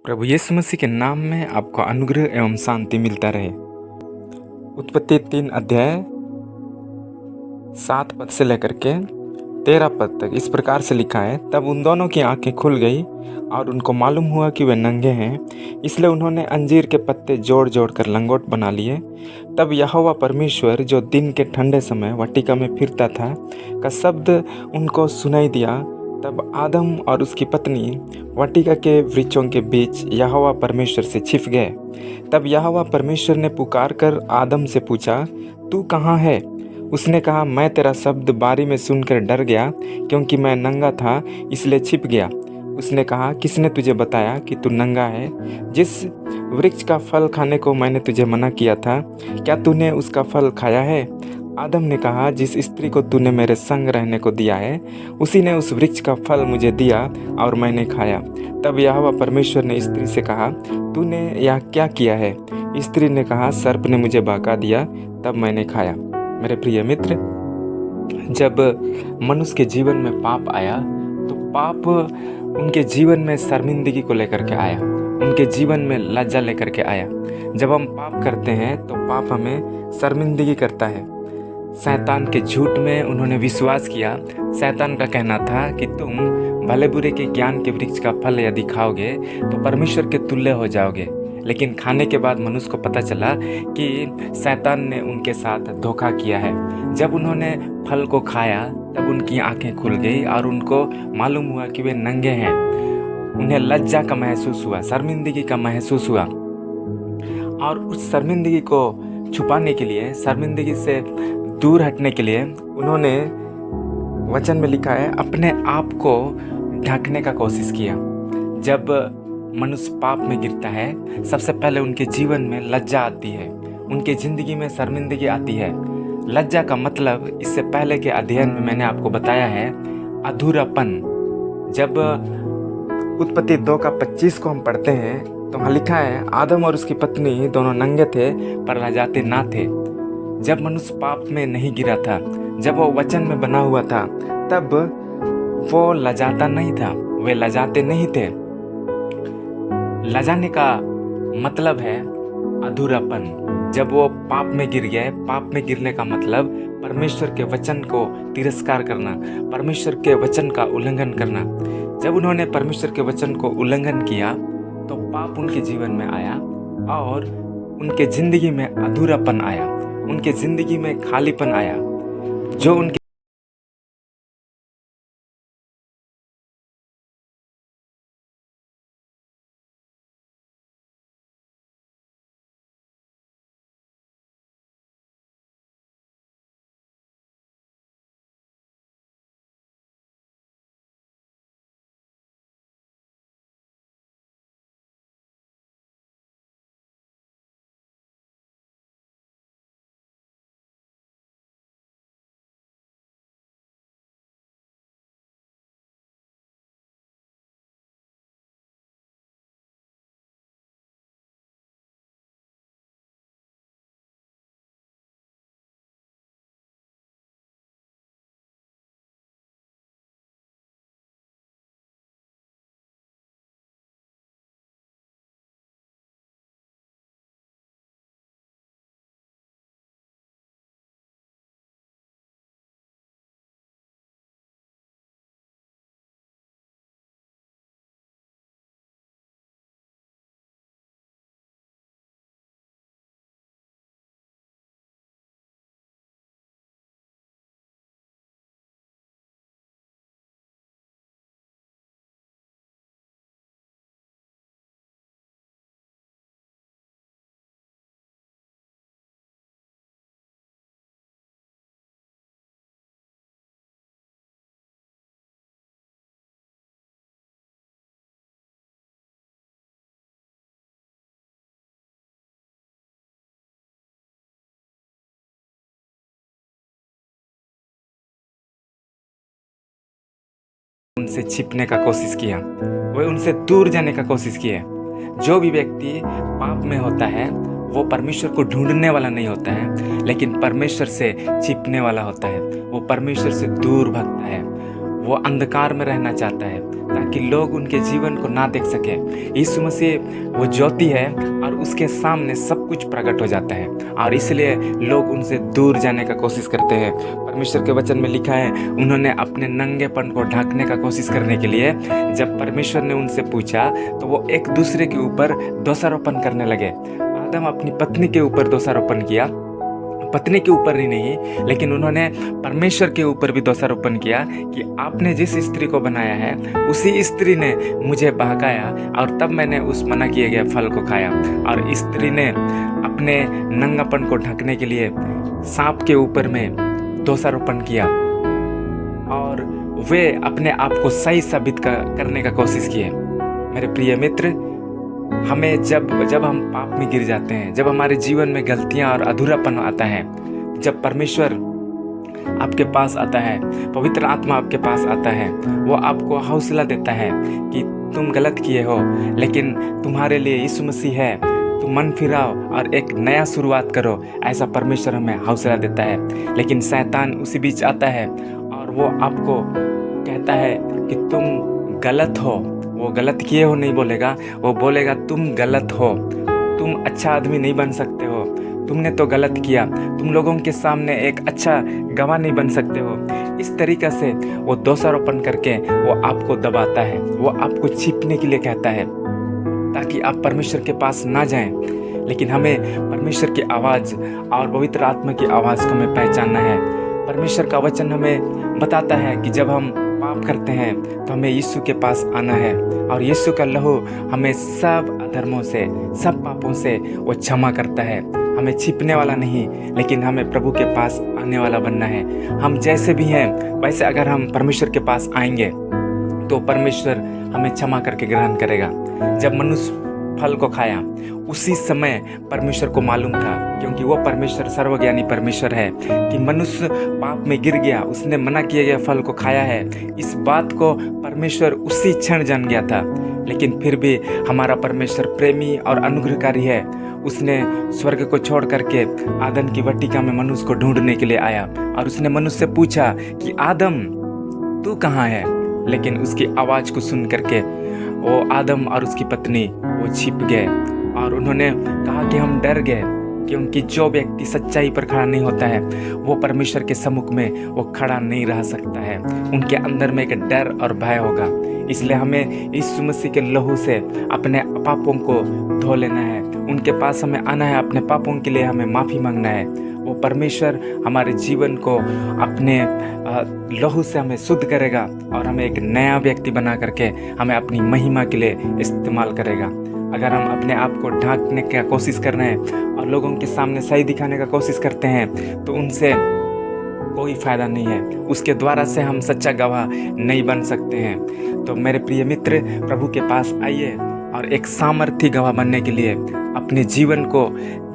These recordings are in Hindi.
प्रभु यीशु मसीह के नाम में आपको अनुग्रह एवं शांति मिलता रहे। उत्पत्ति 3 अध्याय 7 पद से लेकर के 13 पद तक इस प्रकार से लिखा है। तब उन दोनों की आंखें खुल गई और उनको मालूम हुआ कि वे नंगे हैं, इसलिए उन्होंने अंजीर के पत्ते जोड़ जोड़ कर लंगोट बना लिए। तब यहोवा परमेश्वर जो दिन के ठंडे समय वाटिका में फिरता था का शब्द उनको सुनाई दिया। तब आदम और उसकी पत्नी वाटिका के वृक्षों के बीच यहोवा परमेश्वर से छिप गए। तब यहोवा परमेश्वर ने पुकार कर आदम से पूछा, तू कहाँ है? उसने कहा, मैं तेरा शब्द बारी में सुनकर डर गया, क्योंकि मैं नंगा था इसलिए छिप गया। उसने कहा, किसने तुझे बताया कि तू नंगा है? जिस वृक्ष का फल खाने को मैंने तुझे मना किया था, क्या तूने उसका फल खाया है? आदम ने कहा, जिस स्त्री को तूने मेरे संग रहने को दिया है, उसी ने उस वृक्ष का फल मुझे दिया और मैंने खाया। तब यहोवा परमेश्वर ने स्त्री से कहा, तूने यह क्या किया है? स्त्री ने कहा, सर्प ने मुझे बहका दिया, तब मैंने खाया। मेरे प्रिय मित्र, जब मनुष्य के जीवन में पाप आया तो पाप उनके जीवन में शर्मिंदगी को लेकर के आया, उनके जीवन में लज्जा लेकर के आया। जब हम पाप करते हैं तो पाप हमें शर्मिंदगी करता है। शैतान के झूठ में उन्होंने विश्वास किया। शैतान का कहना था कि तुम भले बुरे के ज्ञान के वृक्ष का फल यदि खाओगे तो परमेश्वर के तुल्य हो जाओगे। लेकिन खाने के बाद मनुष्य को पता चला कि शैतान ने उनके साथ धोखा किया है। जब उन्होंने फल को खाया तब उनकी आंखें खुल गई और उनको मालूम हुआ कि वे नंगे हैं। उन्हें लज्जा का महसूस हुआ, शर्मिंदगी का महसूस हुआ, और उस शर्मिंदगी को छुपाने के लिए, शर्मिंदगी से दूर हटने के लिए उन्होंने, वचन में लिखा है, अपने आप को ढकने का कोशिश किया। जब मनुष्य पाप में गिरता है सबसे पहले उनके जीवन में लज्जा आती है, उनके ज़िंदगी में शर्मिंदगी आती है। लज्जा का मतलब इससे पहले के अध्ययन में मैंने आपको बताया है अधूरापन। जब उत्पत्ति 2 का 25 को हम पढ़ते हैं तो वहाँ लिखा है, आदम और उसकी पत्नी दोनों नंगे थे पर लजाते ना थे। जब मनुष्य पाप में नहीं गिरा था, जब वो वचन में बना हुआ था, तब वो लजाता नहीं था, वे लजाते नहीं थे। लजाने का मतलब है अधूरापन। जब वो पाप में गिर गए, पाप में गिरने का मतलब परमेश्वर के वचन को तिरस्कार करना, परमेश्वर के वचन का उल्लंघन करना। जब उन्होंने परमेश्वर के वचन को उल्लंघन किया तो पाप उनके जीवन में आया और उनके जिंदगी में अधूरापन आया, उनके जिंदगी में खालीपन आया। जो उनके उनसे छिपने का कोशिश किया, वे उनसे दूर जाने का कोशिश किए। जो भी व्यक्ति पाप में होता है वो परमेश्वर को ढूंढने वाला नहीं होता है, लेकिन परमेश्वर से छिपने वाला होता है। वो परमेश्वर से दूर भागता है, वो अंधकार में रहना चाहता है ताकि लोग उनके जीवन को ना देख सके। यीशु मसीह वो ज्योति है और उसके सामने सब कुछ प्रकट हो जाता है और इसलिए लोग उनसे दूर जाने का कोशिश करते हैं। परमेश्वर के वचन में लिखा है, उन्होंने अपने नंगेपन को ढकने का कोशिश करने के लिए जब परमेश्वर ने उनसे पूछा तो वो एक दूसरे के ऊपर दोषारोपण करने लगे। आदम अपनी पत्नी के ऊपर दोषारोपण किया, पत्नी के ऊपर ही नहीं लेकिन उन्होंने परमेश्वर के ऊपर भी दोषारोपण किया कि आपने जिस स्त्री को बनाया है उसी स्त्री ने मुझे बहकाया और तब मैंने उस मना किए गए फल को खाया। और स्त्री ने अपने नंगापन को ढकने के लिए सांप के ऊपर में दोषारोपण किया और वे अपने आप को सही साबित करने का कोशिश किए। मेरे प्रिय मित्र, हमें जब हम पाप में गिर जाते हैं, जब हमारे जीवन में गलतियां और अधूरापन आता है, जब परमेश्वर आपके पास आता है, पवित्र आत्मा आपके पास आता है, वो आपको हौसला देता है कि तुम गलत किए हो लेकिन तुम्हारे लिए यीशु मसीह है, तुम मन फिराओ और एक नया शुरुआत करो, ऐसा परमेश्वर हमें हौसला देता है। लेकिन शैतान उसी बीच आता है और वो आपको कहता है कि तुम गलत हो। वो गलत किए हो नहीं बोलेगा, वो बोलेगा तुम गलत हो, तुम अच्छा आदमी नहीं बन सकते हो, तुमने तो गलत किया, तुम लोगों के सामने एक अच्छा गवाह नहीं बन सकते हो। इस तरीक़ा से वो दोषारोपण करके वो आपको दबाता है, वो आपको छिपने के लिए कहता है ताकि आप परमेश्वर के पास ना जाएं। लेकिन हमें परमेश्वर की आवाज़ और पवित्र आत्मा की आवाज़ को हमें पहचानना है। परमेश्वर का वचन हमें बताता है कि जब हम पाप करते हैं तो हमें यीशु के पास आना है और यीशु का लहू हमें सब अधर्मों से, सब पापों से वो क्षमा करता है। हमें छिपने वाला नहीं लेकिन हमें प्रभु के पास आने वाला बनना है। हम जैसे भी हैं वैसे अगर हम परमेश्वर के पास आएंगे तो परमेश्वर हमें क्षमा करके ग्रहण करेगा। जब मनुष्य फल को खाया उसी समय परमेश्वर को मालूम था, क्योंकि वो परमेश्वर सर्वज्ञानी परमेश्वर है, कि मनुष्य पाप में गिर गया, उसने मना किए गए फल को खाया है। इस बात को परमेश्वर उसी क्षण जान गया था। लेकिन फिर भी हमारा परमेश्वर प्रेमी और अनुग्रहकारी है। उसने स्वर्ग को छोड़ करके आदम की वाटिका में मनुष्य को ढूंढने के लिए आया और उसने मनुष्य से पूछा कि आदम तू कहाँ है। लेकिन उसकी आवाज़ को सुन करके वो आदम और उसकी पत्नी वो छिप गए और उन्होंने कहा कि हम डर गए, क्योंकि जो व्यक्ति सच्चाई पर खड़ा नहीं होता है वो परमेश्वर के सम्मुख में वो खड़ा नहीं रह सकता है। उनके अंदर में एक डर और भय होगा। इसलिए हमें यीशु मसीह के लहू से अपने पापों को धो लेना है, उनके पास हमें आना है, अपने पापों के लिए हमें माफ़ी मांगना है। वो परमेश्वर हमारे जीवन को अपने लहू से हमें शुद्ध करेगा और हमें एक नया व्यक्ति बना करके हमें अपनी महिमा के लिए इस्तेमाल करेगा। अगर हम अपने आप को ढांकने की कोशिश कर रहे हैं और लोगों के सामने सही दिखाने का कोशिश करते हैं तो उनसे कोई फ़ायदा नहीं है, उसके द्वारा से हम सच्चा गवाह नहीं बन सकते हैं। तो मेरे प्रिय मित्र, प्रभु के पास आइए और एक सामर्थी गवाह बनने के लिए अपने जीवन को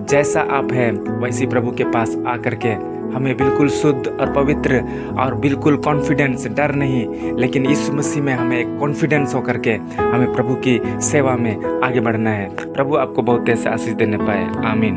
जैसा आप हैं वैसी प्रभु के पास आकर के हमें बिल्कुल शुद्ध और पवित्र और बिल्कुल कॉन्फिडेंस, डर नहीं लेकिन यीशु मसीह में हमें एक कॉन्फिडेंस होकर के हमें प्रभु की सेवा में आगे बढ़ना है। प्रभु आपको बहुत ऐसे आशीष देने पाए। आमीन।